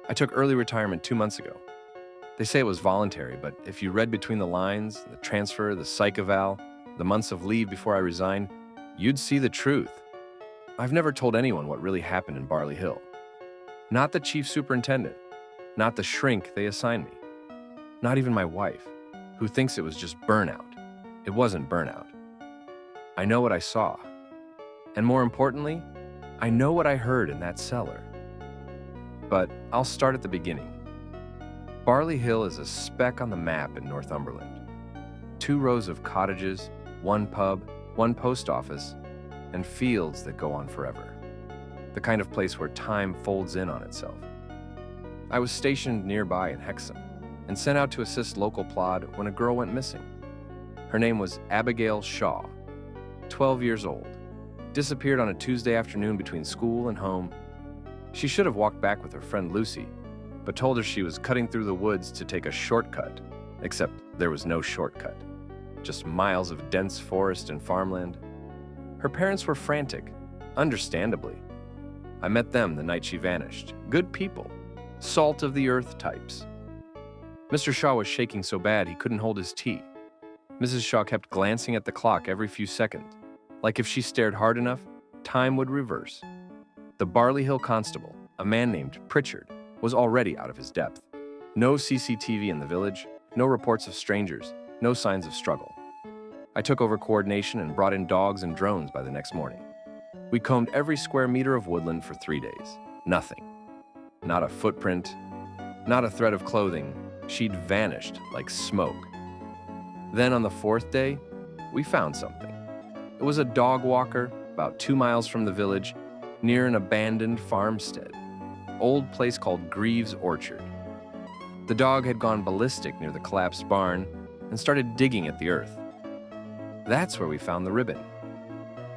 I took early retirement 2 months ago. They say it was voluntary, but if you read between the lines, the transfer, the psych eval, the months of leave before I resigned, you'd see the truth. I've never told anyone what really happened in Barley Hill. Not the chief superintendent, not the shrink they assigned me, not even my wife, who thinks it was just burnout. It wasn't burnout. I know what I saw. And more importantly, I know what I heard in that cellar. But I'll start at the beginning. Barley Hill is a speck on the map in Northumberland. 2 rows of cottages, 1 pub, 1 post office, and fields that go on forever. The kind of place where time folds in on itself. I was stationed nearby in Hexham and sent out to assist local plod when a girl went missing. Her name was Abigail Shaw, 12 years old, disappeared on a Tuesday afternoon between school and home. She should have walked back with her friend Lucy, but told her she was cutting through the woods to take a shortcut, except there was no shortcut, just miles of dense forest and farmland. Her parents were frantic, understandably. I met them the night she vanished. Good people, salt of the earth types. Mr. Shaw was shaking so bad he couldn't hold his tea. Mrs. Shaw kept glancing at the clock every few seconds, like if she stared hard enough, time would reverse. The Barley Hill constable, a man named Pritchard, was already out of his depth. No CCTV in the village, no reports of strangers, no signs of struggle. I took over coordination and brought in dogs and drones by the next morning. We combed every square meter of woodland for 3 days. Nothing. Not a footprint, not a thread of clothing. She'd vanished like smoke. Then on the 4th day, we found something. It was a dog walker about 2 miles from the village, near an abandoned farmstead. Old place called Greaves Orchard. The dog had gone ballistic near the collapsed barn and started digging at the earth. That's where we found the ribbon.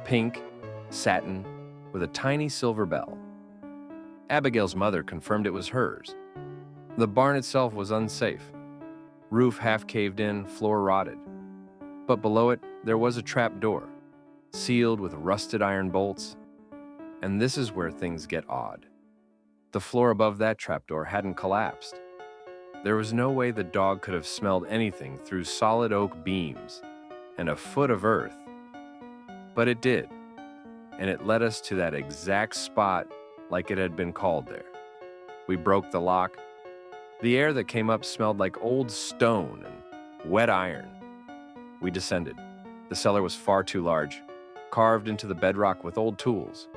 Pink, satin, with a tiny silver bell. Abigail's mother confirmed it was hers. The barn itself was unsafe. Roof half caved in, floor rotted. But below it, there was a trap door, sealed with rusted iron bolts. And this is where things get odd. The floor above that trapdoor hadn't collapsed. There was no way the dog could have smelled anything through solid oak beams and a foot of earth. But it did, and it led us to that exact spot like it had been called there. We broke the lock. The air that came up smelled like old stone and wet iron. We descended. The cellar was far too large, carved into the bedrock with old tools.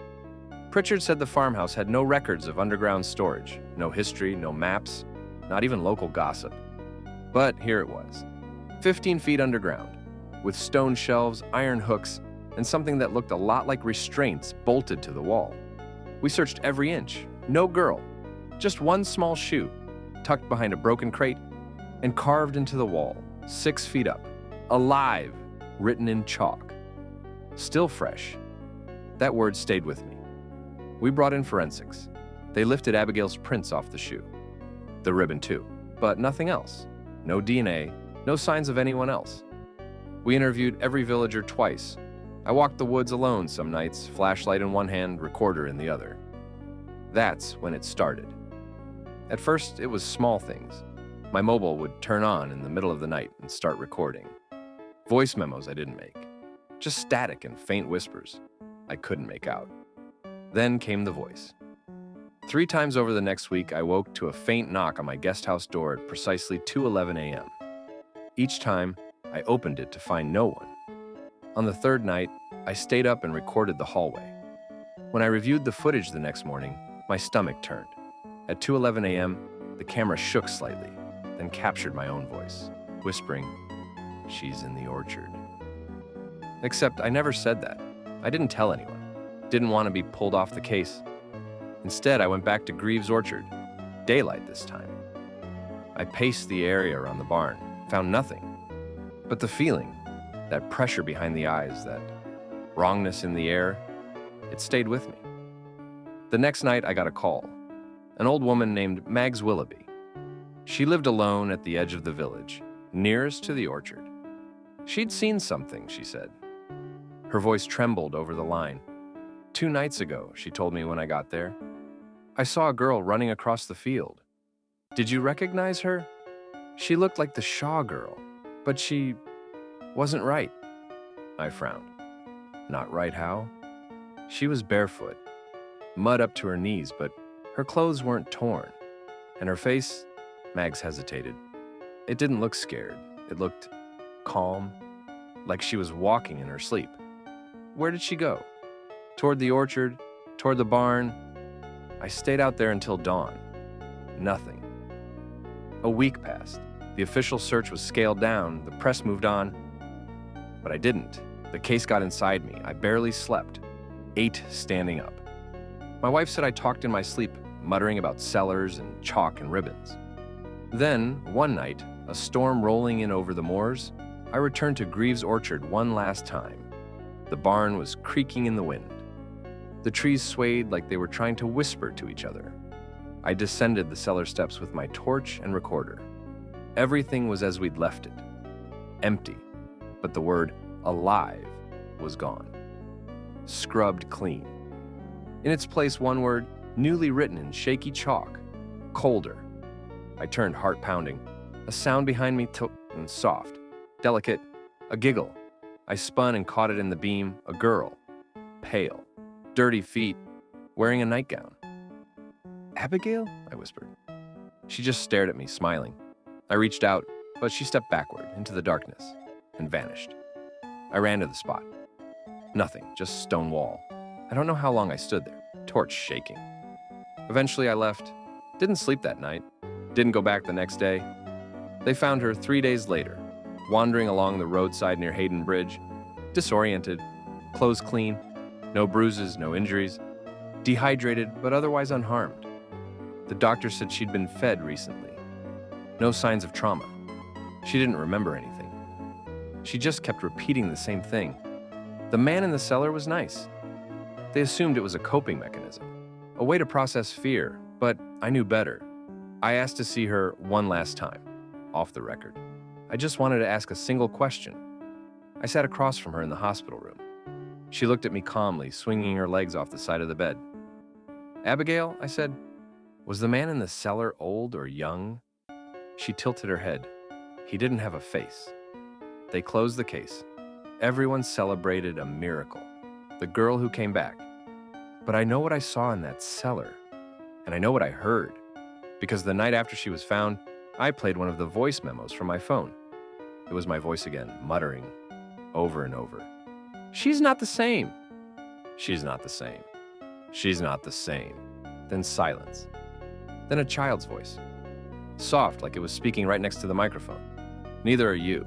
Pritchard said the farmhouse had no records of underground storage, no history, no maps, not even local gossip. But here it was, 15 feet underground, with stone shelves, iron hooks, and something that looked a lot like restraints bolted to the wall. We searched every inch. No girl, just one small shoe, tucked behind a broken crate, and carved into the wall, 6 feet up, alive, written in chalk. Still fresh. That word stayed with me. We brought in forensics. They lifted Abigail's prints off the shoe. The ribbon too, but nothing else. No DNA, no signs of anyone else. We interviewed every villager twice. I walked the woods alone some nights, flashlight in one hand, recorder in the other. That's when it started. At first, it was small things. My mobile would turn on in the middle of the night and start recording. Voice memos I didn't make. Just static and faint whispers I couldn't make out. Then came the voice. 3 times over the next week, I woke to a faint knock on my guest house door at precisely 2:11 a.m. Each time, I opened it to find no one. On the 3rd night, I stayed up and recorded the hallway. When I reviewed the footage the next morning, my stomach turned. At 2:11 a.m., the camera shook slightly, then captured my own voice, whispering, "She's in the orchard." Except I never said that. I didn't tell anyone. Didn't want to be pulled off the case. Instead, I went back to Greaves Orchard. Daylight this time. I paced the area around the barn, found nothing. But the feeling, that pressure behind the eyes, that wrongness in the air, it stayed with me. The next night, I got a call. An old woman named Mags Willoughby. She lived alone at the edge of the village, nearest to the orchard. She'd seen something, she said. Her voice trembled over the line. 2 nights ago, she told me when I got there, I saw a girl running across the field. Did you recognize her? She looked like the Shaw girl, but she wasn't right. I frowned. Not right how? She was barefoot, mud up to her knees, but her clothes weren't torn. And her face, Mags hesitated. It didn't look scared. It looked calm, like she was walking in her sleep. Where did she go? Toward the orchard, toward the barn. I stayed out there until dawn. Nothing. A week passed. The official search was scaled down, the press moved on. But I didn't. The case got inside me. I barely slept. Ate standing up. My wife said I talked in my sleep, muttering about cellars and chalk and ribbons. Then, one night, a storm rolling in over the moors, I returned to Greaves Orchard one last time. The barn was creaking in the wind. The trees swayed like they were trying to whisper to each other. I descended the cellar steps with my torch and recorder. Everything was as we'd left it. Empty, but the word alive was gone. Scrubbed clean. In its place, one word, newly written in shaky chalk, colder. I turned, heart pounding. A sound behind me and soft, delicate, a giggle. I spun and caught it in the beam, a girl, pale, dirty feet, wearing a nightgown. Abigail? I whispered. She just stared at me, smiling. I reached out, but she stepped backward into the darkness and vanished. I ran to the spot. Nothing, just stone wall. I don't know how long I stood there, torch shaking. Eventually I left. Didn't sleep that night. Didn't go back the next day. They found her 3 days later, wandering along the roadside near Hayden Bridge, disoriented, clothes clean, no bruises, no injuries, dehydrated but otherwise unharmed. The doctor said she'd been fed recently. No signs of trauma. She didn't remember anything. She just kept repeating the same thing. The man in the cellar was nice. They assumed it was a coping mechanism, a way to process fear, but I knew better. I asked to see her one last time, off the record. I just wanted to ask a single question. I sat across from her in the hospital room. She looked at me calmly, swinging her legs off the side of the bed. "Abigail," I said, "was the man in the cellar old or young?" She tilted her head. He didn't have a face. They closed the case. Everyone celebrated a miracle, the girl who came back. But I know what I saw in that cellar, and I know what I heard, because the night after she was found, I played one of the voice memos from my phone. It was my voice again, muttering over and over. "She's not the same. She's not the same. She's not the same." Then silence. Then a child's voice. Soft, like it was speaking right next to the microphone. "Neither are you.